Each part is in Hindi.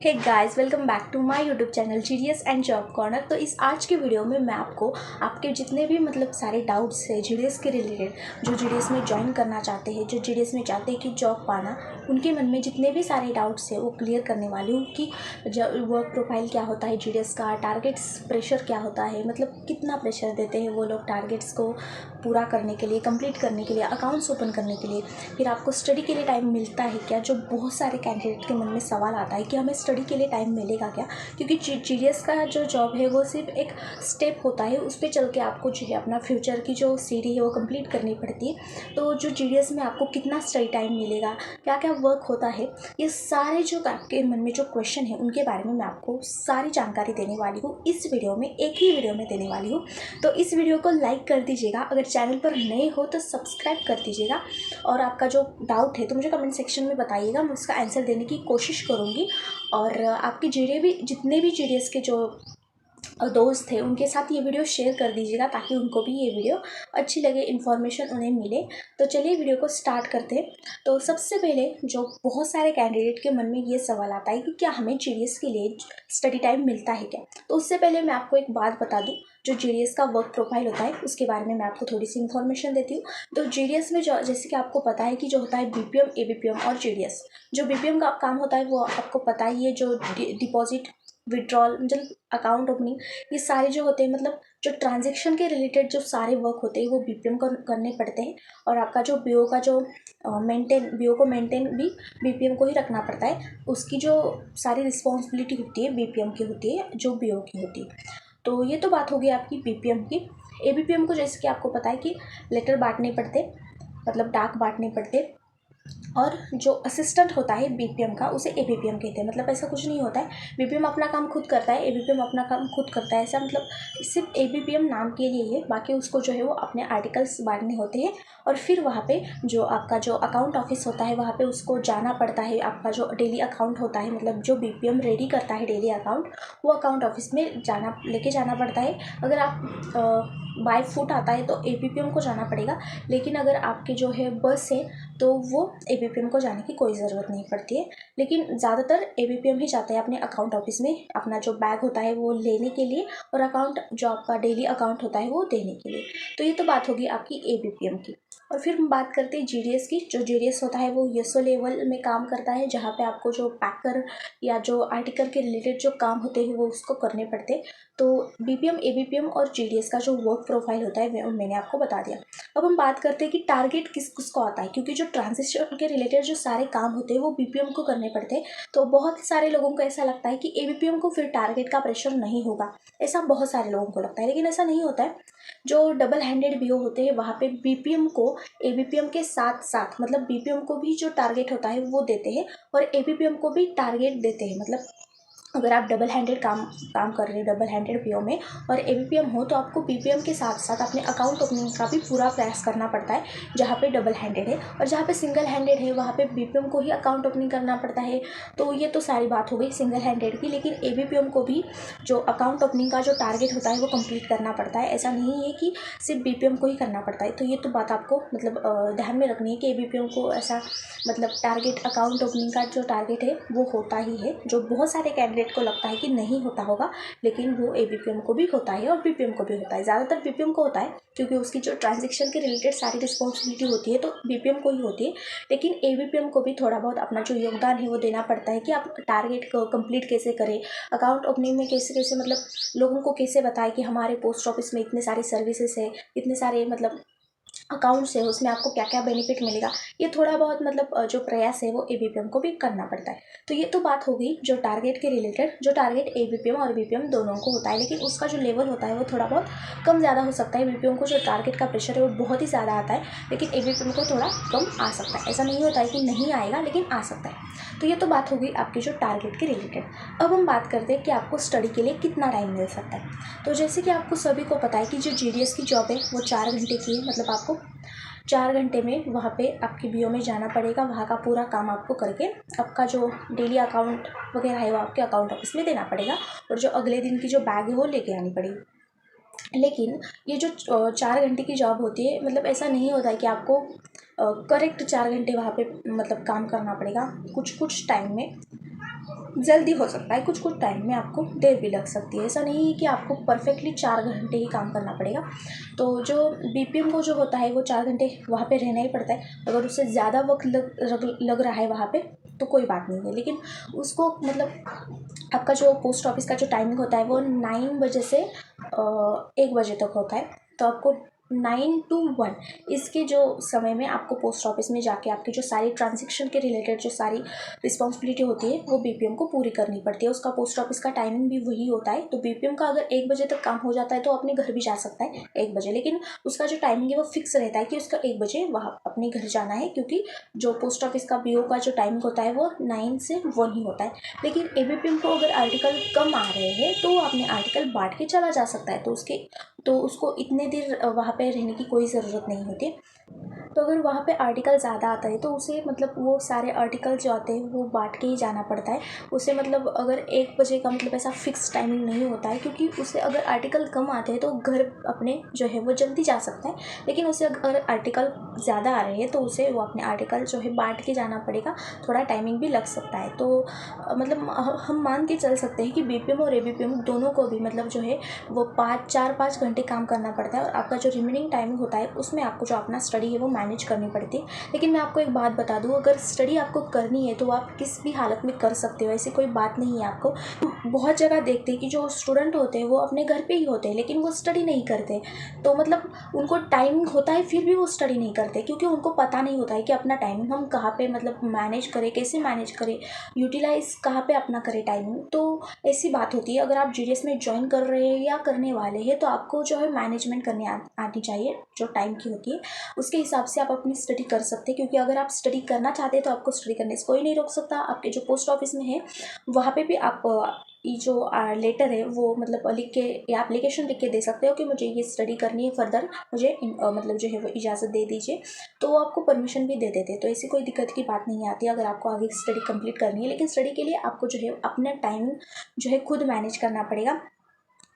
Hey guys, welcome back to my YouTube channel GDS and job corner. तो इस आज के वीडियो में मैं आपको आपके जितने भी सारे डाउट्स है जीडीएस के रिलेटेड, जो जीडीएस में ज्वाइन करना चाहते हैं, जो जीडीएस में चाहते हैं कि जॉब पाना, उनके मन में जितने भी सारे डाउट्स है वो क्लियर करने वाली हूँ कि वर्क प्रोफाइल क्या होता है जीडीएस का, टारगेट्स प्रेशर क्या होता है, कितना प्रेशर देते हैं वो लोग टारगेट्स को पूरा करने के लिए, कंप्लीट करने के लिए, अकाउंट्स ओपन करने के लिए। फिर आपको स्टडी के लिए टाइम मिलता है क्या, जो बहुत सारे कैंडिडेट के मन में सवाल आता है कि हमें स्टडी के लिए टाइम मिलेगा क्या, क्योंकि जीडीएस का जो जॉब है वो सिर्फ एक स्टेप होता है, उस पर चल के आपको जो है अपना फ्यूचर की जो सीढ़ी है वो कंप्लीट करनी पड़ती है। तो जो जीडीएस में आपको कितना स्टडी टाइम मिलेगा, क्या क्या वर्क होता है, ये सारे जो आपके मन में जो क्वेश्चन है उनके बारे में मैं आपको सारी जानकारी देने वाली हूँ इस वीडियो में, एक ही वीडियो में देने वाली हूँ। तो इस वीडियो को लाइक कर दीजिएगा, अगर चैनल पर नए हो तो सब्सक्राइब कर दीजिएगा, और आपका जो डाउट है तो मुझे कमेंट सेक्शन में बताइएगा, मैं उसका आंसर देने की कोशिश करूँगी। और आपके जितने भी जीडीएस के जो दोस्त थे उनके साथ ये वीडियो शेयर कर दीजिएगा, ताकि उनको भी ये वीडियो अच्छी लगे, इन्फॉर्मेशन उन्हें मिले। तो चलिए वीडियो को स्टार्ट करते हैं। तो सबसे पहले जो बहुत सारे कैंडिडेट के मन में ये सवाल आता है कि क्या हमें जीडीएस के लिए स्टडी टाइम मिलता है क्या। तो उससे पहले मैं आपको एक बात बता दूं, जो जीडीएस का वर्क प्रोफाइल होता है उसके बारे में मैं आपको थोड़ी सी इन्फॉर्मेशन देती हूँ। तो जीडीएस में जो, जैसे कि आपको पता है कि जो होता है बीपीएम, एबीपीएम और जीडीएस। जो बीपीएम का काम होता है वो आपको पता ही है, जो डिपॉजिट, विड्रॉल, अकाउंट ओपनिंग, ये सारे जो होते हैं, जो ट्रांजेक्शन के रिलेटेड जो सारे वर्क होते हैं वो बीपीएम को करने पड़ते हैं। और आपका जो बीओ का जो बीओ को मेंटेन भी बीपीएम को ही रखना पड़ता है, उसकी जो सारी रिस्पॉन्सिबिलिटी होती है बीपीएम की होती है, जो बीओ की होती है। तो ये तो बात हो गई आपकी बीपीएम की। एबीपीएम को जैसे कि आपको पता है कि लेटर बांटने पड़ते, डाक बांटने पड़ते, और जो असिस्टेंट होता है बीपीएम का उसे एबीपीएम कहते हैं। ऐसा कुछ नहीं होता है, बीपीएम अपना काम खुद करता है, एबीपीएम अपना काम खुद करता है, ऐसा सिर्फ एबीपीएम नाम के लिए है, बाकी उसको जो है वो अपने आर्टिकल्स बांटने होते हैं। और फिर वहाँ पे जो आपका जो अकाउंट ऑफिस होता है वहाँ पे उसको जाना पड़ता है। आपका जो डेली अकाउंट होता है, जो बीपीएम रेडी करता है डेली अकाउंट, वो अकाउंट ऑफिस में लेके जाना पड़ता है। अगर आप बाय फुट आता है तो एबीपीएम को जाना पड़ेगा, लेकिन अगर आपके जो है बस है तो वो एबीपीएम को जाने की कोई ज़रूरत नहीं पड़ती है। लेकिन ज़्यादातर एबीपीएम ही जाते हैं अपने अकाउंट ऑफिस में अपना जो बैग होता है वो लेने के लिए, और अकाउंट जो आपका डेली अकाउंट होता है वो देने के लिए। तो ये तो बात होगी आपकी एबीपीएम की। और फिर हम बात करते हैं जीडीएस की। जो जीडीएस होता है वो यूएसओ लेवल में काम करता है, जहाँ पे आपको जो पैकर या जो आर्टिकल के रिलेटेड जो काम होते हैं वो उसको करने पड़ते हैं। तो बीपीएम, एबीपीएम और जीडीएस का जो वर्क प्रोफाइल होता है वो मैंने आपको बता दिया। अब हम बात करते हैं कि टारगेट किसको आता है, क्योंकि जो ट्रांजिशन के रिलेटेड जो सारे काम होते हैं वो बीपीएम को करने पड़ते हैं। तो बहुत सारे लोगों को ऐसा लगता है कि एबीपीएम को फिर टारगेट का प्रेशर नहीं होगा, ऐसा बहुत सारे लोगों को लगता है, लेकिन ऐसा नहीं होता है। जो डबल हैंडेड बीओ होते हैं वहाँ पे बीपीएम को एबीपीएम के साथ साथ, बीपीएम को भी जो टारगेट होता है वो देते हैं, और एबीपीएम को भी टारगेट देते हैं। अगर आप डबल हैंडेड काम कर रहे हो डबल हैंडेड बीओ में और एबीपीएम हो, तो आपको बीपीएम के साथ साथ अपने अकाउंट ओपनिंग का भी पूरा प्रयास करना पड़ता है, जहाँ पे डबल हैंडेड है। और जहाँ पे सिंगल हैंडेड है वहाँ पे बीपीएम को ही अकाउंट ओपनिंग करना पड़ता है। तो ये तो सारी बात हो गई सिंगल हैंडेड की, लेकिन एबीपीएम को भी जो अकाउंट ओपनिंग का जो टारगेट होता है वो कंप्लीट करना पड़ता है। ऐसा नहीं है कि सिर्फ बीपीएम को ही करना पड़ता है। तो ये तो बात आपको ध्यान में रखनी है कि एबीपीएम को ऐसा टारगेट, अकाउंट ओपनिंग का जो टारगेट है वो होता ही है, जो बहुत सारे कैंडिडेट को लगता है कि नहीं होता होगा, लेकिन वो एबीपीएम को भी होता है और बीपीएम को भी होता है। ज़्यादातर बीपीएम को होता है, क्योंकि उसकी जो ट्रांजेक्शन के रिलेटेड सारी रिस्पॉन्सिबिलिटी होती है तो बीपीएम को ही होती है। लेकिन एबीपीएम को भी थोड़ा बहुत अपना जो योगदान है वो देना पड़ता है कि आप टारगेट को कंप्लीट कैसे करें, अकाउंट ओपनिंग में कैसे कैसे लोगों को कैसे बताएं कि हमारे पोस्ट ऑफिस में इतने सारे सर्विसेज है, इतने सारे अकाउंट्स है, उसमें आपको क्या क्या बेनिफिट मिलेगा। ये थोड़ा बहुत जो प्रयास है वो एबीपीएम को भी करना पड़ता है। तो ये तो बात हो गई जो टारगेट के रिलेटेड, जो टारगेट एबीपीएम और बीपीएम दोनों को होता है, लेकिन उसका जो लेवल होता है वो थोड़ा बहुत कम ज़्यादा हो सकता है। बीपीएम को जो टारगेट का प्रेशर है वो बहुत ही ज़्यादा आता है, लेकिन एबीपीएम को थोड़ा कम आ सकता है। ऐसा नहीं होता है कि नहीं आएगा, लेकिन आ सकता है। तो ये तो बात हो गई आपकी जो टारगेट के रिलेटेड। अब हम बात करते हैं कि आपको स्टडी के लिए कितना टाइम मिल सकता है। तो जैसे कि आपको सभी को पता है कि जो जीडीएस की जॉब है वो 4 घंटे की है, आपको 4 घंटे में वहाँ पे आपकी बीओ में जाना पड़ेगा, वहाँ का पूरा काम आपको करके आपका जो डेली अकाउंट वगैरह है वो आपके अकाउंट ऑफिस में देना पड़ेगा, और जो अगले दिन की जो बैग है वो लेके आनी पड़ेगी। लेकिन ये जो 4 घंटे की जॉब होती है, ऐसा नहीं होता है कि आपको करेक्ट 4 घंटे वहाँ पे काम करना पड़ेगा। कुछ टाइम में जल्दी हो सकता है, कुछ कुछ टाइम में आपको देर भी लग सकती है। ऐसा नहीं है कि आपको परफेक्टली 4 घंटे ही काम करना पड़ेगा। तो जो बीपीएम को जो होता है वो 4 घंटे वहाँ पे रहना ही पड़ता है। अगर उससे ज़्यादा वक्त लग रहा है वहाँ पे तो कोई बात नहीं है, लेकिन उसको मतलब आपका जो पोस्ट ऑफिस का जो टाइमिंग होता है वो 9 बजे से 1 बजे तक होता है। तो आपको 9 to 1 इसके जो समय में आपको पोस्ट ऑफिस में जाके आपकी जो सारी ट्रांजेक्शन के रिलेटेड जो सारी रिस्पॉन्सिबिलिटी होती है वो बीपीएम को पूरी करनी पड़ती है। उसका पोस्ट ऑफिस का टाइमिंग भी वही होता है। तो बीपीएम का अगर 1 बजे तक काम हो जाता है तो अपने घर भी जा सकता है 1 बजे, लेकिन उसका जो टाइमिंग है वो फिक्स रहता है कि उसका 1 बजे वहाँ अपने घर जाना है, क्योंकि जो पोस्ट ऑफिस का बीओ का जो टाइमिंग होता है वो 9 से 1 ही होता है। लेकिन एबीपीएम को अगर आर्टिकल कम आ रहे हैं तो वो अपने आर्टिकल बांट के चला जा सकता है। तो उसको इतने देर वहाँ पे रहने की कोई ज़रूरत नहीं होती। तो अगर वहाँ पे आर्टिकल ज़्यादा आता है तो उसे मतलब वो सारे आर्टिकल जो आते हैं वो बांट के ही जाना पड़ता है उसे। मतलब अगर 1 बजे का मतलब ऐसा फिक्स टाइमिंग नहीं होता है, क्योंकि उसे अगर आर्टिकल कम आते हैं तो घर अपने जो है वो जल्दी जा सकता है। लेकिन उसे अगर आर्टिकल ज़्यादा आ रहे हैं तो उसे वो अपने आर्टिकल जो है बांट के जाना पड़ेगा, थोड़ा टाइमिंग भी लग सकता है। तो मतलब हम मान के चल सकते हैं कि बीपीएम और एबीपीएम दोनों को भी मतलब जो है वो 4-5 घंटे काम करना पड़ता है, और आपका जो रिमेनिंग टाइमिंग होता है उसमें आपको जो अपना स्टडी है वो मैनेज करनी पड़ती है। लेकिन मैं आपको एक बात बता दूं, अगर स्टडी आपको करनी है तो आप किस भी हालत में कर सकते हो, ऐसी कोई बात नहीं है। आपको बहुत जगह देखते हैं कि जो स्टूडेंट होते हैं वो अपने घर पे ही होते हैं लेकिन वो स्टडी नहीं करते। तो मतलब उनको टाइमिंग होता है फिर भी वो स्टडी नहीं करते, क्योंकि उनको पता नहीं होता है कि अपना टाइमिंग हम कहाँ पे मतलब मैनेज करें, कैसे मैनेज करें, यूटिलाइज कहाँ पे अपना करें टाइमिंग। तो ऐसी बात होती है। अगर आप जीडीएस में ज्वाइन कर रहे हैं या करने वाले हैं तो आपको जो है मैनेजमेंट करने आनी चाहिए जो टाइम की होती है। उसके हिसाब से आप अपनी स्टडी कर सकते हैं, क्योंकि अगर आप स्टडी करना चाहते हैं तो आपको स्टडी करने से कोई नहीं रोक सकता। आपके जो पोस्ट ऑफिस में है वहाँ पे भी आप ये जो लेटर है वो मतलब लिख के या एप्लीकेशन लिख के दे सकते हो कि मुझे ये स्टडी करनी है, फर्दर मुझे मतलब जो है वो इजाज़त दे दीजिए, तो वो आपको परमिशन भी दे देते हैं। तो ऐसी कोई दिक्कत की बात नहीं आती अगर आपको आगे स्टडी कंप्लीट करनी है। लेकिन स्टडी के लिए आपको जो है अपना टाइम जो है खुद मैनेज करना पड़ेगा।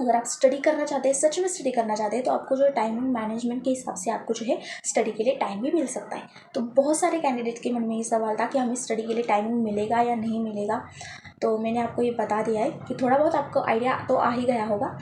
अगर आप स्टडी करना चाहते हैं, सच में स्टडी करना चाहते हैं, तो आपको जो टाइमिंग मैनेजमेंट के हिसाब से आपको जो है स्टडी के लिए टाइम भी मिल सकता है। तो बहुत सारे कैंडिडेट के मन में ये सवाल था कि हमें स्टडी के लिए टाइमिंग मिलेगा या नहीं मिलेगा। तो मैंने आपको ये बता दिया है कि थोड़ा बहुत आपको आइडिया तो आ ही गया होगा।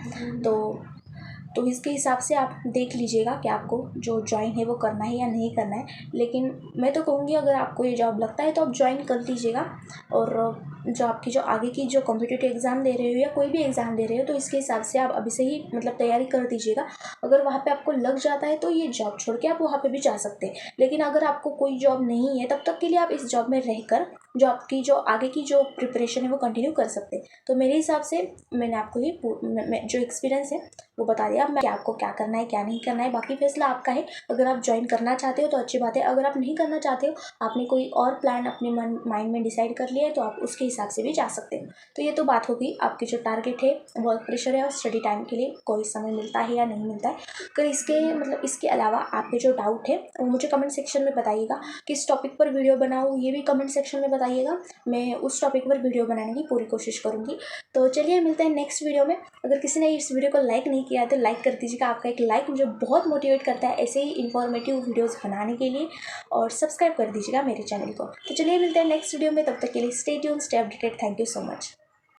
तो इसके हिसाब से आप देख लीजिएगा कि आपको जो ज्वाइन है वो करना है या नहीं करना है। लेकिन मैं तो कहूँगी अगर आपको ये जॉब लगता है तो आप ज्वाइन कर लीजिएगा। और जो आपकी जो आगे की जो कॉम्पिटिटिव एग्ज़ाम दे रहे हो या कोई भी एग्ज़ाम दे रहे हो तो इसके हिसाब से आप अभी से ही मतलब तैयारी कर दीजिएगा। अगर वहाँ पे आपको लग जाता है तो ये जॉब छोड़ के आप वहाँ पे भी जा सकते हैं। लेकिन अगर आपको कोई जॉब नहीं है तब तक के लिए आप इस जॉब में रहकर जो आपकी जो आगे की जो प्रिपरेशन है वो कंटिन्यू कर सकते हैं। तो मेरे हिसाब से मैंने आपको ये जो एक्सपीरियंस है वो बता दिया। अब मैं आपको क्या करना है क्या नहीं करना है बाकी फैसला आपका है। अगर आप ज्वाइन करना चाहते हो तो अच्छी बात है, अगर आप नहीं करना चाहते हो, आपने कोई और प्लान अपने माइंड में डिसाइड कर लिया है तो आप उसके हिसाब से भी जा सकते हो। तो ये तो बात होगी आपकी जो टारगेट है, वर्क प्रेशर है और स्टडी टाइम के लिए कोई समय मिलता है या नहीं मिलता है। अगर इसके अलावा आपके जो डाउट है वो मुझे कमेंट सेक्शन में बताइएगा। किस टॉपिक पर वीडियो बनाऊँ ये भी कमेंट सेक्शन में बताइएगा, मैं उस टॉपिक पर वीडियो बनाने की पूरी कोशिश करूँगी। तो चलिए मिलते हैं नेक्स्ट वीडियो में। अगर किसी ने इस वीडियो को लाइक नहीं किया है तो लाइक कर दीजिएगा। आपका एक लाइक मुझे बहुत मोटिवेट करता है ऐसे ही इन्फॉर्मेटिव वीडियोस बनाने के लिए, और सब्सक्राइब कर दीजिएगा मेरे चैनल को। तो चलिए मिलते हैं नेक्स्ट वीडियो में, तब तक के लिए stay tuned, stay updated. Thank you so much.